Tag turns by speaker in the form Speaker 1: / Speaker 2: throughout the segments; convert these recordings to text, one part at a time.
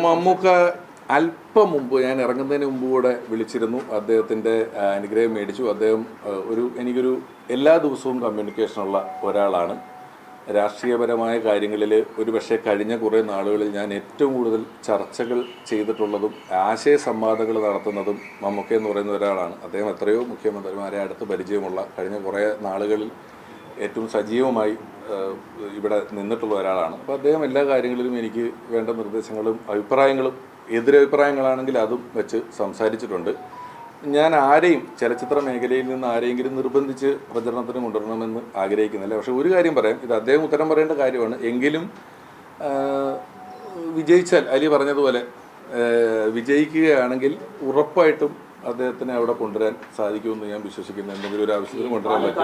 Speaker 1: മമ്മൂക്ക അല്പം മുമ്പ് ഞാൻ ഇറങ്ങുന്നതിന് മുമ്പ് കൂടെ വിളിച്ചിരുന്നു. അദ്ദേഹത്തിൻ്റെ അനുഗ്രഹം മേടിച്ചു. അദ്ദേഹം എനിക്കൊരു എല്ലാ ദിവസവും കമ്മ്യൂണിക്കേഷനുള്ള ഒരാളാണ്. രാഷ്ട്രീയപരമായ കാര്യങ്ങളിൽ ഒരുപക്ഷെ കഴിഞ്ഞ കുറേ നാളുകളിൽ ഞാൻ ഏറ്റവും കൂടുതൽ ചർച്ചകൾ ചെയ്തിട്ടുള്ളതും ആശയ സംവാദങ്ങൾ നടത്തുന്നതും മമ്മൂക്ക എന്ന് പറയുന്ന ഒരാളാണ്. അദ്ദേഹം എത്രയോ മുഖ്യമന്ത്രിമാരെ അടുത്ത് പരിചയമുള്ള കഴിഞ്ഞ കുറേ നാളുകളിൽ ഏറ്റവും സജീവമായി ഇവിടെ നിന്നിട്ടുള്ള ഒരാളാണ്. അപ്പോൾ അദ്ദേഹം എല്ലാ കാര്യങ്ങളിലും എനിക്ക് വേണ്ട നിർദ്ദേശങ്ങളും അഭിപ്രായങ്ങളും എതിരഭിപ്രായങ്ങളാണെങ്കിൽ അതും വെച്ച് സംസാരിച്ചിട്ടുണ്ട്. ഞാൻ ആരെയും ചലച്ചിത്ര മേഖലയിൽ നിന്ന് ആരെങ്കിലും നിർബന്ധിച്ച് പ്രചരണത്തിന് കൊണ്ടുവരണമെന്ന് ആഗ്രഹിക്കുന്നില്ല. പക്ഷേ ഒരു കാര്യം പറയാം, ഇത് അദ്ദേഹം ഉത്തരം പറയേണ്ട കാര്യമാണ്. എങ്കിലും വിജയിച്ചാൽ അലി പറഞ്ഞതുപോലെ വിജയിക്കുകയാണെങ്കിൽ ഉറപ്പായിട്ടും അദ്ദേഹത്തിനെ അവിടെ കൊണ്ടുവരാൻ സാധിക്കുമെന്ന് ഞാൻ വിശ്വസിക്കുന്നു. എന്തെങ്കിലും ഒരു ആവശ്യത്തിന് കൊണ്ടുവരാൻ പറ്റും.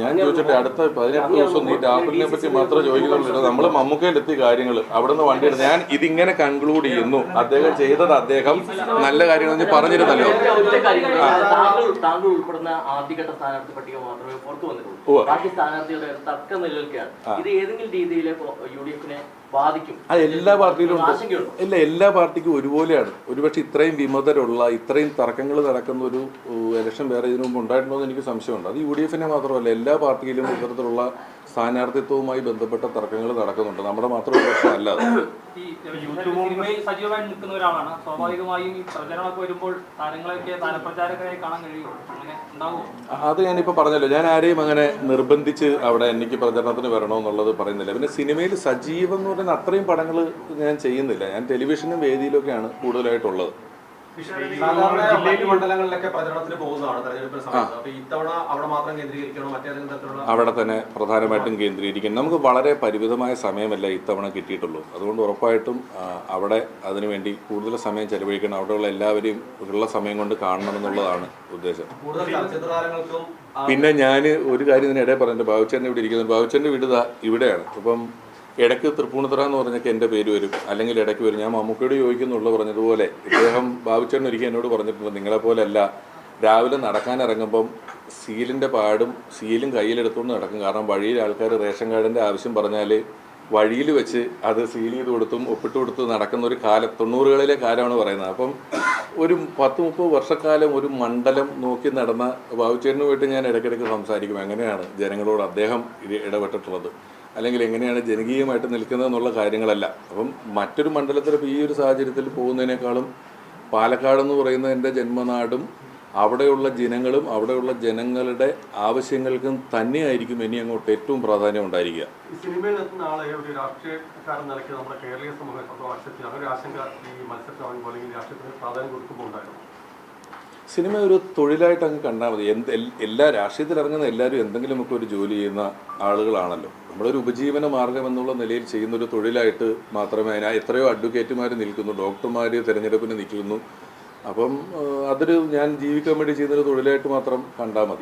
Speaker 1: ഞാൻ ചോദിച്ചിട്ട് അടുത്ത 18 ദിവസം നീ രാഹുലിനെ പറ്റി മാത്രമേ ചോദിക്കുന്നുള്ളൂ. നമ്മൾ മമ്മൂക്കയിലെത്തിയ കാര്യങ്ങൾ അവിടെ നിന്ന് വണ്ടി എടുത്ത് ഞാൻ ഇതിങ്ങനെ കൺക്ലൂഡ് ചെയ്യുന്നു. അദ്ദേഹം ചെയ്തത് അദ്ദേഹം നല്ല കാര്യങ്ങൾ പറഞ്ഞിരുന്നല്ലോ.
Speaker 2: താങ്കൾ ഉൾപ്പെടുന്ന ആദ്യഘട്ട സ്ഥാനാർത്ഥി പട്ടിക മാത്രമേ പുറത്തു വന്നിട്ടുള്ളൂ. ബാക്കി സ്ഥാനാർത്ഥികളുടെ തർക്കം നിലനിൽക്കുകയാണ്. ഇത് ഏതെങ്കിലും രീതിയിൽ യുഡിഎഫിനെ ബാധിക്കും?
Speaker 1: അത് എല്ലാ പാർട്ടിയിലും ഉണ്ട്. എല്ലാ പാർട്ടിക്കും ഒരുപോലെയാണ്. ഒരുപക്ഷെ ഇത്രയും വിമതരുള്ള ഇത്രയും തർക്കങ്ങൾ നടക്കുന്ന ഒരു ഇലക്ഷൻ വേറെ ഇതിനു മുമ്പ് ഉണ്ടായിട്ടുണ്ടോ എന്ന് എനിക്ക് സംശയമുണ്ട്. അത് യുഡിഎഫിനെ മാത്രമല്ല എല്ലാ പാർട്ടിയിലും ഇത്തരത്തിലുള്ള സ്ഥാനാർത്ഥിത്വവുമായി ബന്ധപ്പെട്ട തർക്കങ്ങൾ നടക്കുന്നുണ്ട്. നമ്മുടെ മാത്രം പ്രശ്നമല്ല.
Speaker 3: സജീവമായി നിൽക്കുന്ന ഒരാളാണ്. സ്വാഭാവികമായും ഈ പ്രചരണമൊക്കെ വരുമ്പോൾ താരങ്ങളെയൊക്കെ താരപ്രചാരകരായി കാണാൻ കഴിയും. അങ്ങനെ ഉണ്ടാവും.
Speaker 1: അത് ഞാനിപ്പോൾ പറഞ്ഞല്ലോ, ഞാൻ ആരെയും അങ്ങനെ നിർബന്ധിച്ച് അവിടെ എനിക്ക് പ്രചരണത്തിന് വരണമെന്നുള്ളത് പറയുന്നില്ല. പിന്നെ സിനിമയിൽ സജീവം എന്ന് പറയുന്ന അത്രയും പടങ്ങൾ ഞാൻ ചെയ്യുന്നില്ല. ഞാൻ ടെലിവിഷനും വേദിയിലൊക്കെയാണ് കൂടുതലായിട്ടുള്ളത്.
Speaker 4: മണ്ഡലങ്ങളിലൊക്കെ പ്രചരണത്തിന് പോകുന്നതാണ് തെരഞ്ഞെടുപ്പിന് സമയത്ത്. അപ്പോൾ ഇത്തവണ അവിടെ മാത്രം കേന്ദ്രീകരിക്കണോ, മറ്റേതെങ്കിലും തരത്തിലുള്ള?
Speaker 1: അവിടെ തന്നെ പ്രധാനമായിട്ടും കേന്ദ്രീകരിക്കണം. നമുക്ക് വളരെ പരിമിതമായ സമയമല്ല ഇത്തവണ കിട്ടിയിട്ടുള്ളൂ. അതുകൊണ്ട് ഉറപ്പായിട്ടും അവിടെ അതിനുവേണ്ടി കൂടുതൽ സമയം ചെലവഴിക്കണം. അവിടെയുള്ള എല്ലാവരെയും ഉള്ള സമയം കൊണ്ട് കാണണമെന്നുള്ളതാണ് ഉദ്ദേശം. പിന്നെ ഞാൻ ഒരു കാര്യം ഇതിനിടെ പറഞ്ഞിട്ട് ബാബുച്ചേട്ടൻ ഇവിടെ ഇരിക്കുന്നത്. ബാബുച്ചേട്ടൻ്റെ വീട് ഇവിടെയാണ്. അപ്പം ഇടയ്ക്ക് തൃപ്പൂണിത്തുറ എന്ന് പറഞ്ഞൊക്കെ എൻ്റെ പേര് വരും, അല്ലെങ്കിൽ ഇടയ്ക്ക് വരും. ഞാൻ മമ്മൂക്കയോട് ചോദിക്കുന്നുള്ളൂ പറഞ്ഞതുപോലെ ഇദ്ദേഹം ബാബുച്ചേട്ടൻ ഒരിക്കൽ എന്നോട് പറഞ്ഞിട്ടുണ്ട്, നിങ്ങളെപ്പോലെ അല്ല, രാവിലെ നടക്കാനിറങ്ങുമ്പം സീലിൻ്റെ പാടും സീലും കയ്യിലെടുത്തുകൊണ്ട് നടക്കും. കാരണം വഴിയിൽ ആൾക്കാർ റേഷൻ കാർഡിൻ്റെ ആവശ്യം പറഞ്ഞാൽ വഴിയിൽ വെച്ച് അത് സീൽ ചെയ്ത് കൊടുത്തും ഒപ്പിട്ട് കൊടുത്ത് നടക്കുന്ന ഒരു കാലം, 90കളിലെ കാലമാണ് പറയുന്നത്. അപ്പം ഒരു 10-30 വർഷക്കാലം ഒരു മണ്ഡലം നോക്കി നടന്ന ബാബുച്ചേട്ടന് പോയിട്ട് ഞാൻ ഇടയ്ക്കിടയ്ക്ക് സംസാരിക്കും എങ്ങനെയാണ് ജനങ്ങളോട് അദ്ദേഹം ഇടപെട്ടിട്ടുള്ളത്, അല്ലെങ്കിൽ എങ്ങനെയാണ് ജനകീയമായിട്ട് നിൽക്കുന്നതെന്നുള്ള കാര്യങ്ങളല്ല. അപ്പം മറ്റൊരു മണ്ഡലത്തിൽ ഈ ഒരു സാഹചര്യത്തിൽ പോകുന്നതിനേക്കാളും പാലക്കാട് എന്ന് പറയുന്ന എൻ്റെ ജന്മനാടും അവിടെയുള്ള ജനങ്ങളും അവിടെയുള്ള ജനങ്ങളുടെ ആവശ്യങ്ങൾക്കും തന്നെയായിരിക്കും ഇനി അങ്ങോട്ട് ഏറ്റവും പ്രാധാന്യം ഉണ്ടായിരിക്കുക.
Speaker 4: സിനിമയിൽ എത്തുന്ന ആളെ ഒരു രാഷ്ട്രീയക്കാരൻ നിലയ്ക്ക് നമ്മുടെ കേരളീയ സമൂഹം അങ്ങനെ ഒരു ആശങ്ക ഈ മത്സരത്തിൽ പോലെ രാഷ്ട്രീയത്തിന് പ്രാധാന്യം കൊടുക്കുമ്പോൾ ഉണ്ടായിരുന്നു.
Speaker 1: സിനിമ ഒരു തൊഴിലായിട്ട് അങ്ങ് കണ്ടാൽ മതി. എല്ലാ രാഷ്ട്രീയത്തിൽ ഇറങ്ങുന്ന എല്ലാവരും എന്തെങ്കിലുമൊക്കെ ഒരു ജോലി ചെയ്യുന്ന ആളുകളാണല്ലോ. നമ്മളൊരു ഉപജീവന മാർഗം എന്നുള്ള നിലയിൽ ചെയ്യുന്നൊരു തൊഴിലായിട്ട് മാത്രമേ എത്രയോ അഡ്വക്കേറ്റുമാർ നിൽക്കുന്നു, ഡോക്ടർമാർ തിരഞ്ഞെടുപ്പിന് നിൽക്കുന്നു. അപ്പം അതൊരു ഞാൻ ജീവിക്കാൻ വേണ്ടി ചെയ്യുന്നൊരു തൊഴിലായിട്ട് മാത്രം കണ്ടാൽ മതി.